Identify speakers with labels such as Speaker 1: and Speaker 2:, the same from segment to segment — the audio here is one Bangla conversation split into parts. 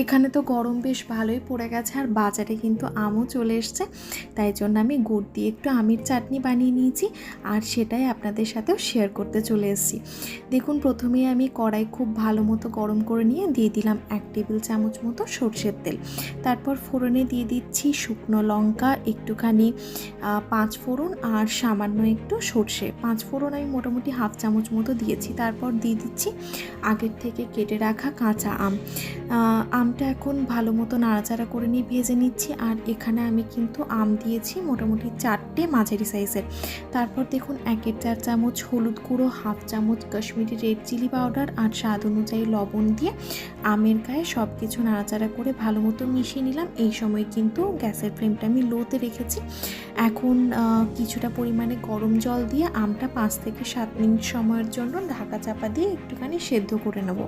Speaker 1: এখানে তো গরম বেশ ভালোই পড়ে গেছে, আর বাজারে কিন্তু আমও চলে এসছে, তাই জন্য আমি গুড় দিয়ে একটু আমের চাটনি বানিয়ে নিয়েছি, আর সেটাই আপনাদের সাথেও শেয়ার করতে চলে এসেছি। দেখুন, প্রথমেই আমি কড়াই খুব ভালো মতো গরম করে নিয়ে দিয়ে দিলাম 1 টেবিল চামচ মতো সরষের তেল। তারপর ফোড়নে দিয়ে দিচ্ছি শুকনো লঙ্কা, একটুখানি 5 ফোড়ন আর সামান্য একটু সর্ষে। 5 ফোড়ন আমি মোটামুটি হাফ চামচ মতো দিয়েছি। তারপর দিয়ে দিচ্ছি আগের থেকে কেটে রাখা কাঁচা আম। আমটা এখন ভালো মতো নাড়াচাড়া করে নিয়ে ভেজে নিচ্ছি। আর এখানে আমি কিন্তু আম দিয়েছি মোটামুটি 4টে মাঝারি সাইজের। তারপর দেখুন 1-4 চামচ হলুদ গুঁড়ো, হাফ চামচ কাশ্মীরি রেড চিলি পাউডার আর স্বাদ অনুযায়ী লবণ দিয়ে আমের গায়ে সব কিছু নাড়াচাড়া করে ভালো মতো মিশিয়ে নিলাম। এই সময় কিন্তু গ্যাসের ফ্লেমটা আমি লোতে রেখেছি। এখন কিছুটা পরিমাণে গরম জল দিয়ে আমটা 5 থেকে 7 মিনিট সময়ের জন্য ঢাকা চাপা দিয়ে একটুখানি সেদ্ধ করে নেব।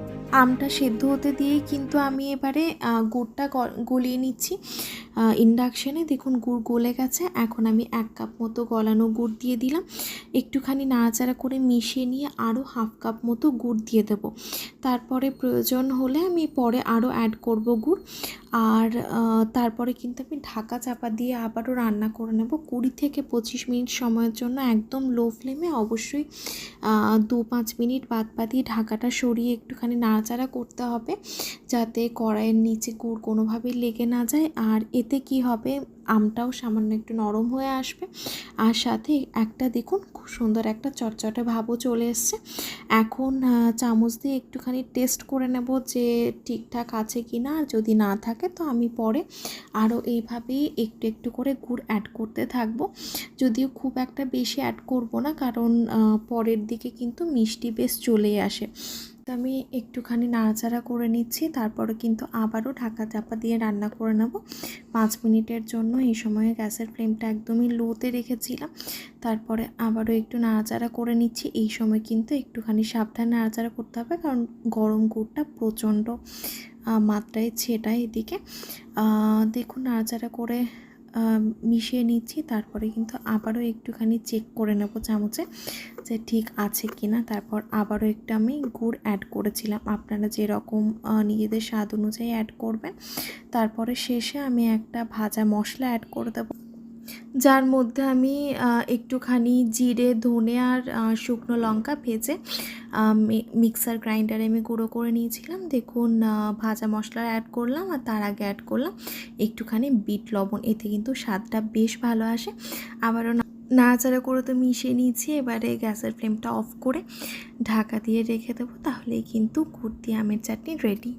Speaker 1: আমটা সেদ্ধ হতে দিয়েই কিন্তু আমি এবারে গুড়টা গলিয়ে নিচ্ছি ইন্ডাকশানে। দেখুন গুড় গলে গেছে। এখন আমি 1 কাপ মতো গলানো গুড় দিয়ে দিলাম। একটুখানি নাড়াচাড়া করে মিশিয়ে নিয়ে আরও হাফ কাপ মতো গুড় দিয়ে দেব। তারপরে প্রয়োজন হলে আমি পরে আরও অ্যাড করব গুড়। আর তারপরে কিন্তু আমি ঢাকা চাপা দিয়ে আবারও রান্না করে নেব 20 থেকে 25 মিনিট সময়ের জন্য, একদম লো ফ্লেমে। অবশ্যই 2-5 মিনিট বাদ দিয়ে ঢাকাটা সরিয়ে একটুখানি নাড়াচাড়া করতে হবে, যাতে কড়াইয়ের নিচে গুড় কোনোভাবেই লেগে না যায়। আর এতে কি হবে, আমটাও সামান্য একটু নরম হয়ে আসবে, আর সাথে একটা দেখুন খুব সুন্দর একটা চটচটে ভাবও চলে এসছে। এখন চামচ দিয়ে একটুখানি টেস্ট করে নেব যে ঠিকঠাক আছে কি না। যদি না থাকে তো আমি পরে আরও এইভাবেই একটু একটু করে গুড় অ্যাড করতে থাকবো, যদিও খুব একটা বেশি অ্যাড করব না, কারণ পরের দিকে কিন্তু মিষ্টি বেশ চলেই আসে। আমি একটুখানি নাড়াচাড়া করে নিচ্ছি। তারপরে কিন্তু আবারও ঢাকা চাপা দিয়ে রান্না করে নেব 5 মিনিটের জন্য। এই সময়ে গ্যাসের ফ্লেমটা একদমই লোতে রেখেছিলাম। তারপরে আবারও একটু নাড়াচাড়া করে নিচ্ছি। এই সময় কিন্তু একটুখানি সাবধানে নাড়াচাড়া করতে হবে, কারণ গরম গুড়টা প্রচণ্ড মাত্রায় ছেটায় এদিকে। দেখুন নাড়াচাড়া করে মিশিয়ে নিচ্ছি। তারপরে কিন্তু আবারও একটুখানি চেক করে নেব চামচে যে ঠিক আছে কি না। তারপর আবারও একটু আমি গুড় অ্যাড করেছিলাম, আপনারা যেরকম নিজেদের স্বাদ অনুযায়ী অ্যাড করবেন। তারপরে শেষে আমি একটা ভাজা মশলা অ্যাড করে দেবো, যার মধ্যে আমি একটুখানি জিরে, ধনে আর শুকনো লঙ্কা ভেজে মিক্সার গ্রাইন্ডারে আমি গুঁড়ো করে নিয়েছিলাম। দেখুন ভাজা মশলা অ্যাড করলাম, আর তার আগে অ্যাড করলাম একটুখানি বিট লবণ। এতে কিন্তু স্বাদটা বেশ ভালো আসে। আবারও নাড়াচাড়া করে তো মিশিয়ে নিয়েছি। এবারে গ্যাসের ফ্লেমটা অফ করে ঢাকা দিয়ে রেখে দেবো, তাহলেই কিন্তু গুড় দিয়ে আমের চাটনি রেডি।